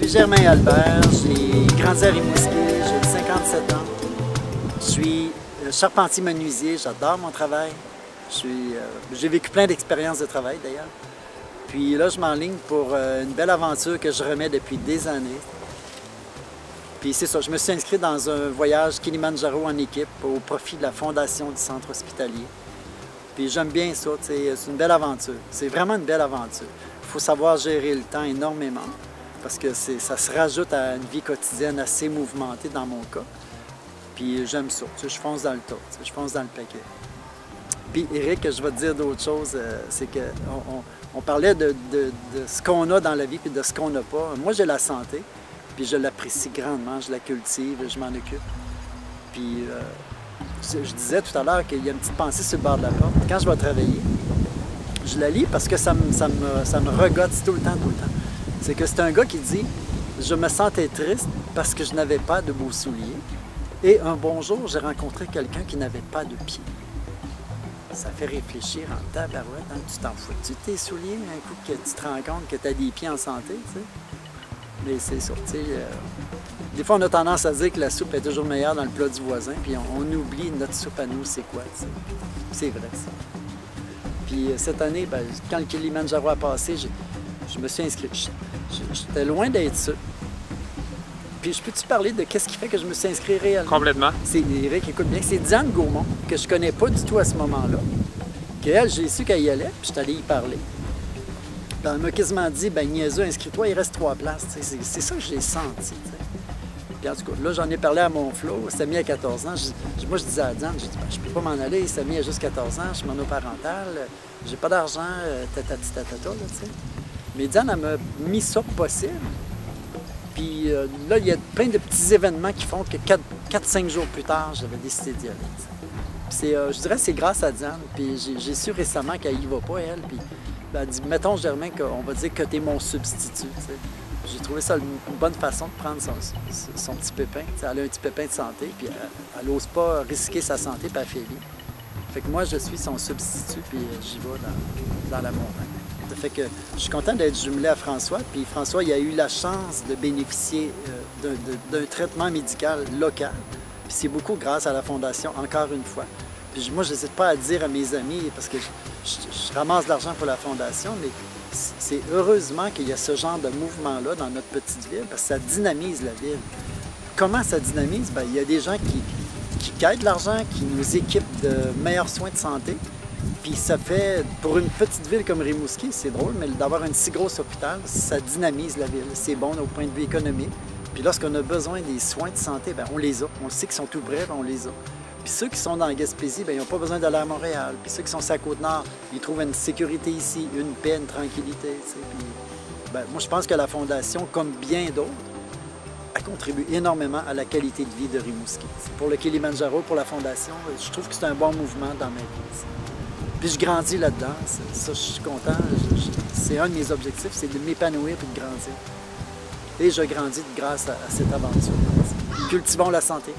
suis Germain Albert, j'ai grandi à Rimouski, j'ai 57 ans. Je suis charpentier-menuisier, j'adore mon travail. J'ai vécu plein d'expériences de travail d'ailleurs. Puis là, je m'enligne pour une belle aventure que je remets depuis des années. Puis c'est ça, je me suis inscrit dans un voyage Kilimandjaro en équipe au profit de la fondation du centre hospitalier. Puis j'aime bien ça, c'est une belle aventure. C'est vraiment une belle aventure. Il faut savoir gérer le temps énormément parce que ça se rajoute à une vie quotidienne assez mouvementée dans mon cas. Puis j'aime ça, je fonce dans le tas, je fonce dans le paquet. Puis Éric, je vais te dire d'autres choses, c'est qu'on parlait de ce qu'on a dans la vie puis de ce qu'on n'a pas. Moi, j'ai la santé, puis je l'apprécie grandement, je la cultive, je m'en occupe. Puis je disais tout à l'heure qu'il y a une petite pensée sur le bord de la porte. Quand je vais travailler, je la lis parce que ça me regotte tout le temps. C'est que c'est un gars qui dit « Je me sentais triste parce que je n'avais pas de beaux souliers. Et un bon jour, j'ai rencontré quelqu'un qui n'avait pas de pieds. » Ça fait réfléchir en tabarouette, hein? Tu t'en fous-tu de tes souliers un coup que tu te rends compte que tu as des pieds en santé, tu sais? Mais c'est ça, tu sais. Des fois, on a tendance à dire que la soupe est toujours meilleure dans le plat du voisin, puis on oublie notre soupe à nous, c'est quoi, tu sais. C'est vrai, ça. Puis cette année, ben, quand le Kilimandjaro a passé, je me suis inscrit. J'étais loin d'être sûr. Puis je peux-tu parler de qu'est-ce qui fait que je me suis inscrit réellement? Complètement. C'est Éric, écoute bien, c'est Diane Gaumont, que je connais pas du tout à ce moment-là. Qu'elle, j'ai su qu'elle y allait, puis je suis allé y parler. Puis elle m'a quasiment dit, ben niaiseux, inscris-toi, il reste 3 places. C'est ça que j'ai senti. T'sais. Puis en tout cas, là, j'en ai parlé à mon Flo, Samy a 14 ans. Moi, je disais à Diane, j'ai dit, ben, je peux pas m'en aller, Samy a juste 14 ans, je suis monoparental, j'ai pas d'argent, tatati tatata, là, tu sais. Mais Diane, elle m'a mis ça possible. Puis là, il y a plein de petits événements qui font que 4-5 jours plus tard, j'avais décidé d'y aller. Je dirais que c'est grâce à Diane. Puis j'ai su récemment qu'elle y va pas, elle. Puis ben, elle dit, mettons, Germain, qu'on va dire que tu es mon substitut. J'ai trouvé ça une bonne façon de prendre son petit pépin. T'sais, elle a un petit pépin de santé, puis elle n'ose pas risquer sa santé, puis elle fait vivre. Fait que moi, je suis son substitut, puis j'y vais dans la montagne. Ça fait que je suis content d'être jumelé à François. Puis François, il a eu la chance de bénéficier d'un traitement médical local. Puis c'est beaucoup grâce à la Fondation, encore une fois. Puis moi, je n'hésite pas à dire à mes amis, parce que je ramasse de l'argent pour la Fondation, mais c'est heureusement qu'il y a ce genre de mouvement-là dans notre petite ville, parce que ça dynamise la ville. Comment ça dynamise? Bien, il y a des gens qui quittent l'argent, qui nous équipent de meilleurs soins de santé. Puis ça fait, pour une petite ville comme Rimouski, c'est drôle, mais d'avoir un si gros hôpital, ça dynamise la ville. C'est bon au point de vue économique. Puis lorsqu'on a besoin des soins de santé, bien, on les a. On sait qu'ils sont tout près, on les a. Puis ceux qui sont dans la Gaspésie, bien, ils n'ont pas besoin d'aller à Montréal. Puis ceux qui sont sur la Côte-Nord, ils trouvent une sécurité ici, une paix, une tranquillité. Puis, bien, moi, je pense que la Fondation, comme bien d'autres, a contribué énormément à la qualité de vie de Rimouski. Pour le Kilimandjaro, pour la Fondation, je trouve que c'est un bon mouvement dans ma vie. Puis je grandis là-dedans, ça je suis content, c'est un de mes objectifs, c'est de m'épanouir et de grandir. Et je grandis grâce à cette aventure. Cultivons la santé.